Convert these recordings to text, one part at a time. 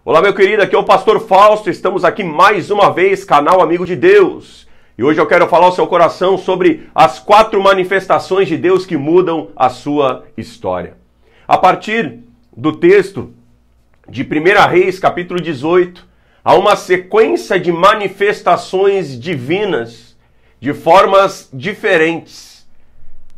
Olá, meu querido, aqui é o Pastor Fausto, estamos aqui mais uma vez, canal Amigo de Deus. E hoje eu quero falar ao seu coração sobre as 4 manifestações de Deus que mudam a sua história. A partir do texto de 1 Reis, capítulo 18, há uma sequência de manifestações divinas de formas diferentes.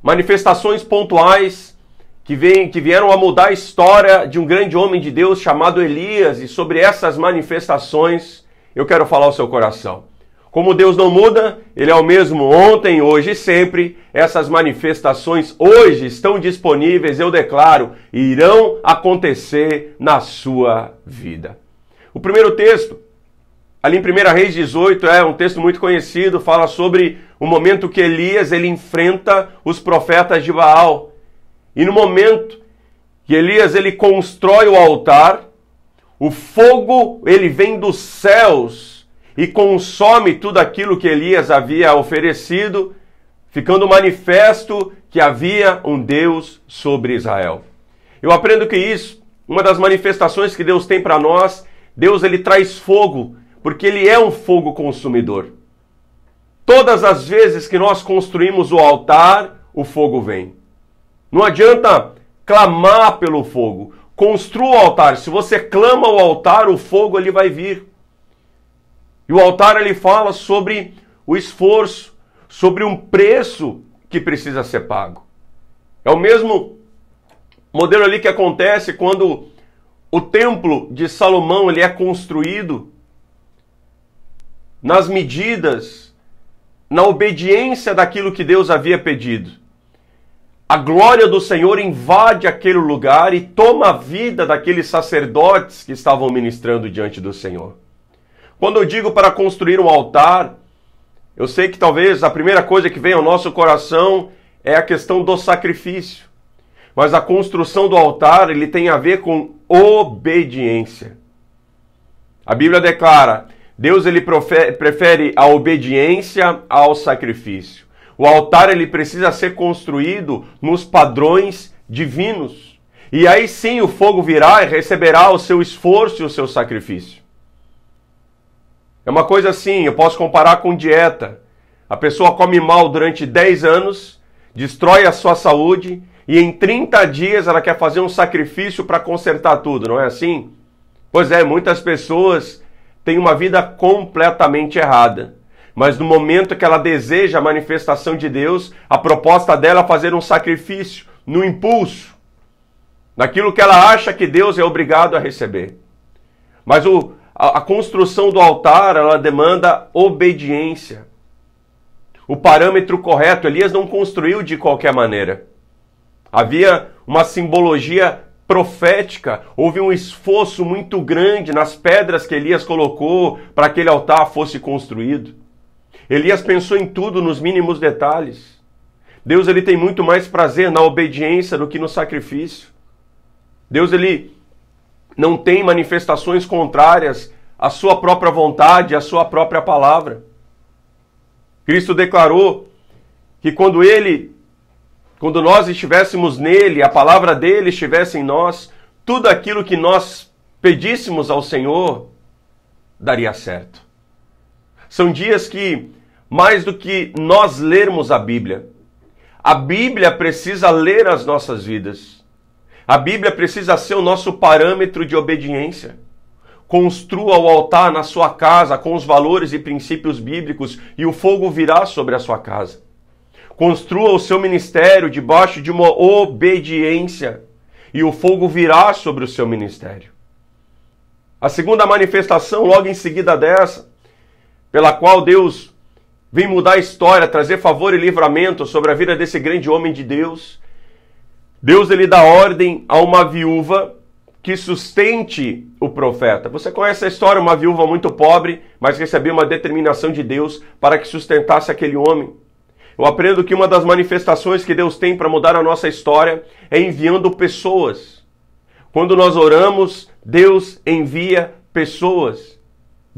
Manifestações pontuais que vieram a mudar a história de um grande homem de Deus chamado Elias, e sobre essas manifestações eu quero falar ao seu coração. Como Deus não muda, Ele é o mesmo ontem, hoje e sempre, essas manifestações hoje estão disponíveis, eu declaro, e irão acontecer na sua vida. O primeiro texto, ali em 1 Reis 18, é um texto muito conhecido, fala sobre o momento que Elias ele enfrenta os profetas de Baal. E no momento que Elias ele constrói o altar, o fogo ele vem dos céus e consome tudo aquilo que Elias havia oferecido, ficando manifesto que havia um Deus sobre Israel. Eu aprendo que isso, uma das manifestações que Deus tem para nós, Deus ele traz fogo, porque ele é um fogo consumidor. Todas as vezes que nós construímos o altar, o fogo vem. Não adianta clamar pelo fogo. Construa o altar. Se você clama o altar, o fogo ele vai vir. E o altar ele fala sobre o esforço, sobre um preço que precisa ser pago. É o mesmo modelo ali que acontece quando o templo de Salomão ele é construído nas medidas, na obediência daquilo que Deus havia pedido. A glória do Senhor invade aquele lugar e toma a vida daqueles sacerdotes que estavam ministrando diante do Senhor. Quando eu digo para construir um altar, eu sei que talvez a primeira coisa que vem ao nosso coração é a questão do sacrifício. Mas a construção do altar ele tem a ver com obediência. A Bíblia declara, Deus ele prefere a obediência ao sacrifício. O altar ele precisa ser construído nos padrões divinos. E aí sim o fogo virá e receberá o seu esforço e o seu sacrifício. É uma coisa assim, eu posso comparar com dieta. A pessoa come mal durante 10 anos, destrói a sua saúde e em 30 dias ela quer fazer um sacrifício para consertar tudo, não é assim? Pois é, muitas pessoas têm uma vida completamente errada. Mas no momento que ela deseja a manifestação de Deus, a proposta dela é fazer um sacrifício, no impulso, naquilo que ela acha que Deus é obrigado a receber. Mas a construção do altar, ela demanda obediência. O parâmetro correto, Elias não construiu de qualquer maneira. Havia uma simbologia profética, houve um esforço muito grande nas pedras que Elias colocou para que aquele altar fosse construído. Elias pensou em tudo, nos mínimos detalhes. Deus ele tem muito mais prazer na obediência do que no sacrifício. Deus ele não tem manifestações contrárias à sua própria vontade, à sua própria palavra. Cristo declarou que quando nós estivéssemos nele, a palavra dele estivesse em nós, tudo aquilo que nós pedíssemos ao Senhor daria certo. São dias que, mais do que nós lermos a Bíblia precisa ler as nossas vidas. A Bíblia precisa ser o nosso parâmetro de obediência. Construa o altar na sua casa com os valores e princípios bíblicos e o fogo virá sobre a sua casa. Construa o seu ministério debaixo de uma obediência e o fogo virá sobre o seu ministério. A segunda manifestação, logo em seguida dessa, pela qual Deus vem mudar a história, trazer favor e livramento sobre a vida desse grande homem de Deus. Deus ele dá ordem a uma viúva que sustente o profeta. Você conhece a história, uma viúva muito pobre, mas recebeu uma determinação de Deus para que sustentasse aquele homem. Eu aprendo que uma das manifestações que Deus tem para mudar a nossa história é enviando pessoas. Quando nós oramos, Deus envia pessoas.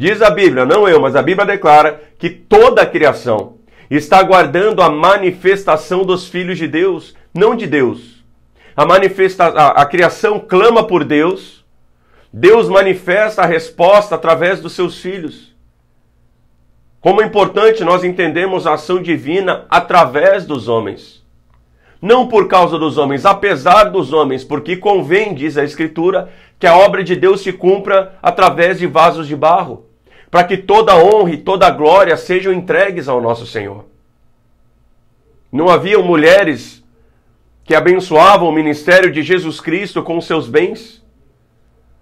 Diz a Bíblia, não eu, mas a Bíblia declara que toda a criação está aguardando a manifestação dos filhos de Deus, não de Deus. A criação clama por Deus, Deus manifesta a resposta através dos seus filhos. Como é importante nós entendemos a ação divina através dos homens. Não por causa dos homens, apesar dos homens, porque convém, diz a Escritura, que a obra de Deus se cumpra através de vasos de barro, para que toda honra e toda glória sejam entregues ao nosso Senhor. Não haviam mulheres que abençoavam o ministério de Jesus Cristo com seus bens?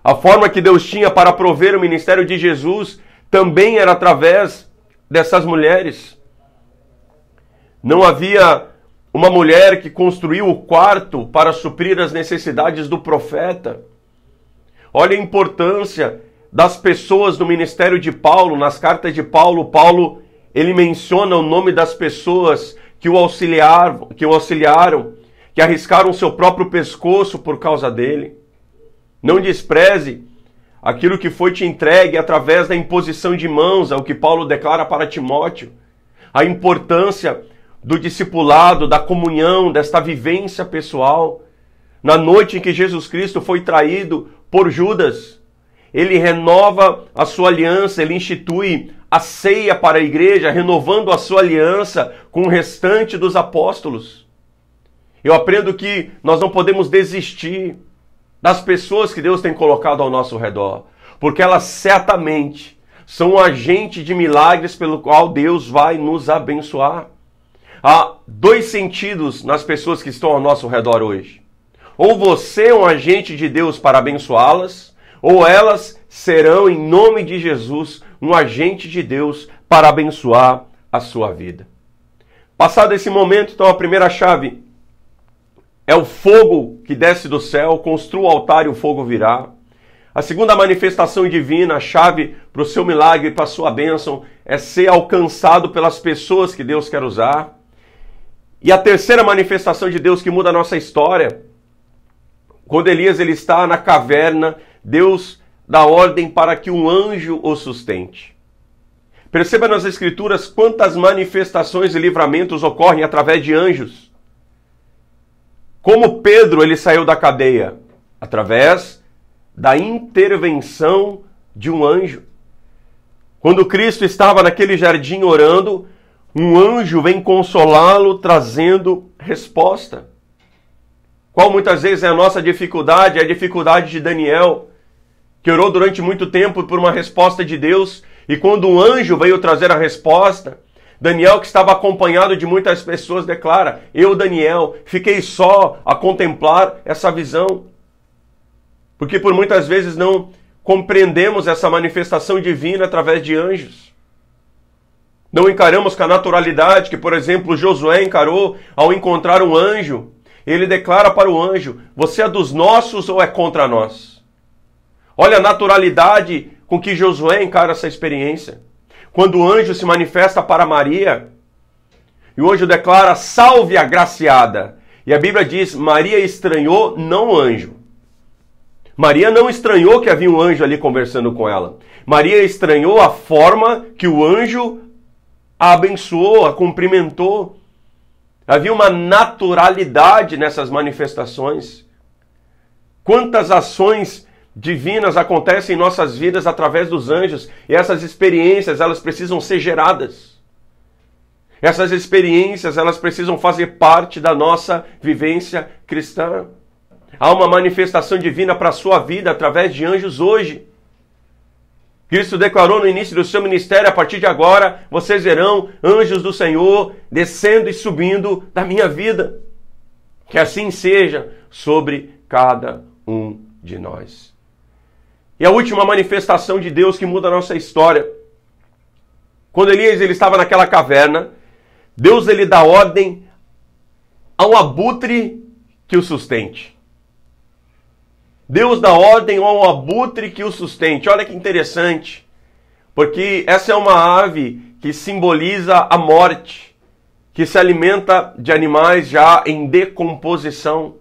A forma que Deus tinha para prover o ministério de Jesus também era através dessas mulheres. Não havia uma mulher que construiu o quarto para suprir as necessidades do profeta. Olha a importância das pessoas no ministério de Paulo. Nas cartas de Paulo, Paulo ele menciona o nome das pessoas que o auxiliaram, que arriscaram seu próprio pescoço por causa dele. Não despreze aquilo que foi te entregue através da imposição de mãos, é o que Paulo declara para Timóteo. A importância do discipulado, da comunhão, desta vivência pessoal. Na noite em que Jesus Cristo foi traído por Judas, ele renova a sua aliança, ele institui a ceia para a igreja, renovando a sua aliança com o restante dos apóstolos. Eu aprendo que nós não podemos desistir das pessoas que Deus tem colocado ao nosso redor, porque elas certamente são um agente de milagres pelo qual Deus vai nos abençoar. Há dois sentidos nas pessoas que estão ao nosso redor hoje. Ou você é um agente de Deus para abençoá-las, ou elas serão, em nome de Jesus, um agente de Deus para abençoar a sua vida. Passado esse momento, então, a primeira chave é o fogo que desce do céu, construa o altar e o fogo virá. A segunda manifestação divina, a chave para o seu milagre, para a sua bênção, é ser alcançado pelas pessoas que Deus quer usar. E a terceira manifestação de Deus que muda a nossa história, quando Elias ele está na caverna, Deus dá ordem para que um anjo o sustente. Perceba nas Escrituras quantas manifestações e livramentos ocorrem através de anjos. Como Pedro ele saiu da cadeia? Através da intervenção de um anjo. Quando Cristo estava naquele jardim orando, um anjo vem consolá-lo trazendo resposta. Qual muitas vezes é a nossa dificuldade? É a dificuldade de Daniel, que orou durante muito tempo por uma resposta de Deus, e quando um anjo veio trazer a resposta, Daniel, que estava acompanhado de muitas pessoas, declara: eu, Daniel, fiquei só a contemplar essa visão. Porque por muitas vezes não compreendemos essa manifestação divina através de anjos. Não encaramos com a naturalidade que, por exemplo, Josué encarou ao encontrar um anjo. Ele declara para o anjo: você é dos nossos ou é contra nós? Olha a naturalidade com que Josué encara essa experiência. Quando o anjo se manifesta para Maria, e o anjo declara: salve a agraciada. E a Bíblia diz: Maria estranhou, não o anjo. Maria não estranhou que havia um anjo ali conversando com ela. Maria estranhou a forma que o anjo a abençoou, a cumprimentou. Havia uma naturalidade nessas manifestações. Quantas ações divinas acontecem em nossas vidas através dos anjos, e essas experiências, elas precisam ser geradas. Essas experiências, elas precisam fazer parte da nossa vivência cristã. Há uma manifestação divina para a sua vida através de anjos hoje. Cristo declarou no início do seu ministério: a partir de agora, vocês verão anjos do Senhor descendo e subindo da minha vida. Que assim seja sobre cada um de nós. E a última manifestação de Deus que muda a nossa história. Quando Elias ele estava naquela caverna, Deus ele dá ordem a um abutre que o sustente. Deus dá ordem a um abutre que o sustente. Olha que interessante, porque essa é uma ave que simboliza a morte, que se alimenta de animais já em decomposição.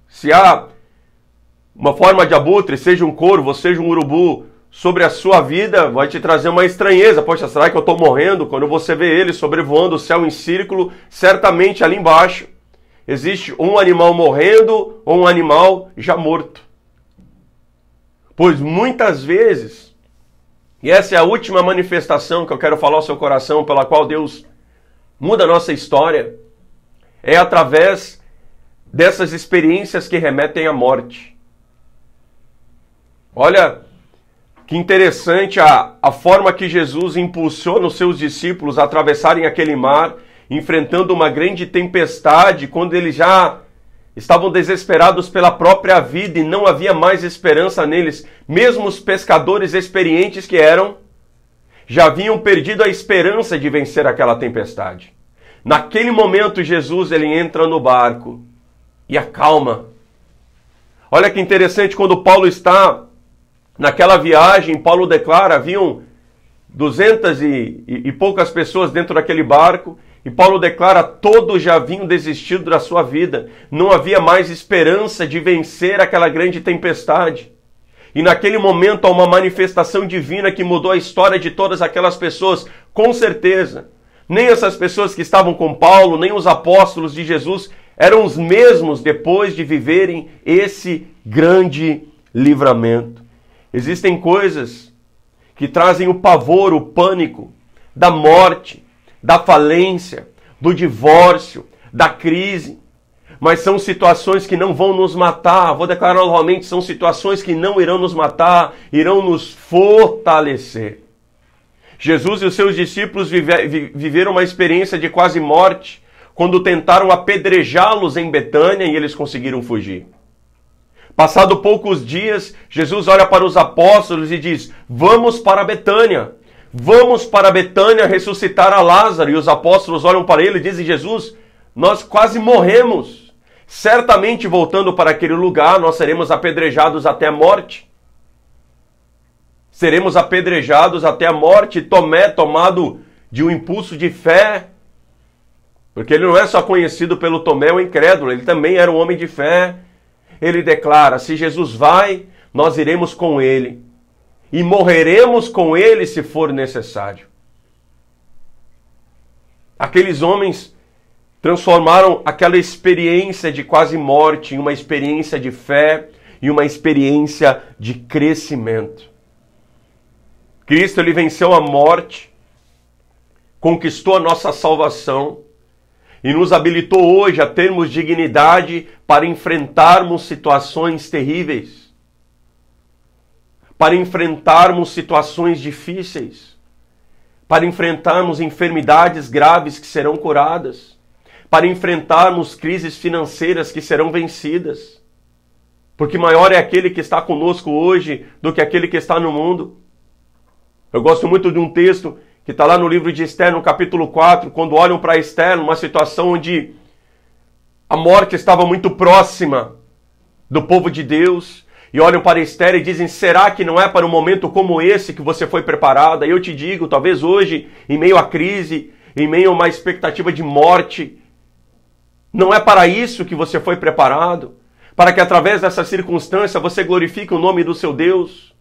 Se há uma forma de abutre, seja um corvo, seja um urubu, sobre a sua vida, vai te trazer uma estranheza. Poxa, será que eu estou morrendo? Quando você vê ele sobrevoando o céu em círculo, certamente ali embaixo existe um animal morrendo ou um animal já morto. Pois muitas vezes, e essa é a última manifestação que eu quero falar ao seu coração, pela qual Deus muda a nossa história, é através dessas experiências que remetem à morte. Olha que interessante a forma que Jesus impulsiona os seus discípulos a atravessarem aquele mar, enfrentando uma grande tempestade, quando eles já estavam desesperados pela própria vida e não havia mais esperança neles. Mesmo os pescadores experientes que eram, já haviam perdido a esperança de vencer aquela tempestade. Naquele momento, Jesus ele entra no barco e acalma. Olha que interessante, quando Paulo está naquela viagem, Paulo declara, haviam 200 e poucas pessoas dentro daquele barco, e Paulo declara, todos já haviam desistido da sua vida, não havia mais esperança de vencer aquela grande tempestade. E naquele momento há uma manifestação divina que mudou a história de todas aquelas pessoas, com certeza. Nem essas pessoas que estavam com Paulo, nem os apóstolos de Jesus eram os mesmos depois de viverem esse grande livramento. Existem coisas que trazem o pavor, o pânico da morte, da falência, do divórcio, da crise. Mas são situações que não vão nos matar. Vou declarar novamente, são situações que não irão nos matar, irão nos fortalecer. Jesus e os seus discípulos viveram uma experiência de quase morte quando tentaram apedrejá-los em Betânia e eles conseguiram fugir. Passado poucos dias, Jesus olha para os apóstolos e diz, vamos para Betânia. Vamos para Betânia ressuscitar a Lázaro. E os apóstolos olham para ele e dizem, Jesus, nós quase morremos. Certamente voltando para aquele lugar, nós seremos apedrejados até a morte. Seremos apedrejados até a morte. Tomé, tomado de um impulso de fé, porque ele não é só conhecido pelo Tomé, o incrédulo, ele também era um homem de fé. Ele declara, se Jesus vai, nós iremos com ele. E morreremos com ele se for necessário. Aqueles homens transformaram aquela experiência de quase morte em uma experiência de fé e uma experiência de crescimento. Cristo ele venceu a morte, conquistou a nossa salvação e nos habilitou hoje a termos dignidade para enfrentarmos situações terríveis, para enfrentarmos situações difíceis, para enfrentarmos enfermidades graves que serão curadas, para enfrentarmos crises financeiras que serão vencidas, porque maior é aquele que está conosco hoje do que aquele que está no mundo. Eu gosto muito de um texto que está lá no livro de Esther, no capítulo 4, quando olham para Esther, numa situação onde a morte estava muito próxima do povo de Deus, e olham para Esther e dizem, será que não é para um momento como esse que você foi preparada? E eu te digo, talvez hoje, em meio à crise, em meio a uma expectativa de morte, não é para isso que você foi preparado? Para que através dessa circunstância você glorifique o nome do seu Deus?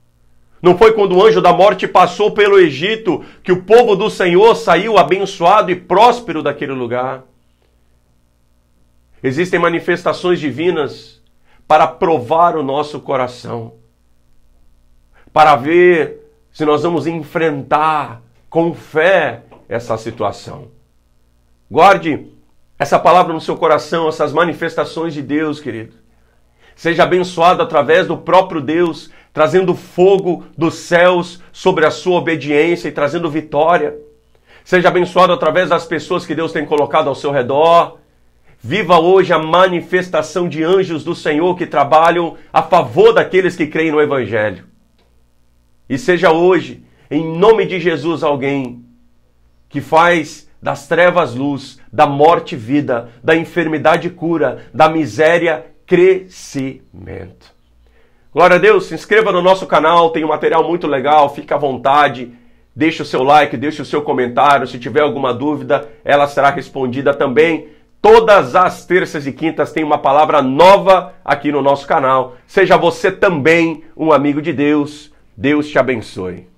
Não foi quando o anjo da morte passou pelo Egito que o povo do Senhor saiu abençoado e próspero daquele lugar? Existem manifestações divinas para provar o nosso coração, para ver se nós vamos enfrentar com fé essa situação. Guarde essa palavra no seu coração, essas manifestações de Deus, querido. Seja abençoado através do próprio Deus, trazendo fogo dos céus sobre a sua obediência e trazendo vitória. Seja abençoado através das pessoas que Deus tem colocado ao seu redor. Viva hoje a manifestação de anjos do Senhor que trabalham a favor daqueles que creem no Evangelho. E seja hoje, em nome de Jesus, alguém que faz das trevas luz, da morte vida, da enfermidade cura, da miséria crescimento. Glória a Deus, se inscreva no nosso canal, tem um material muito legal, fique à vontade, deixe o seu like, deixe o seu comentário, se tiver alguma dúvida, ela será respondida também. Todas as terças e quintas tem uma palavra nova aqui no nosso canal. Seja você também um amigo de Deus. Deus te abençoe.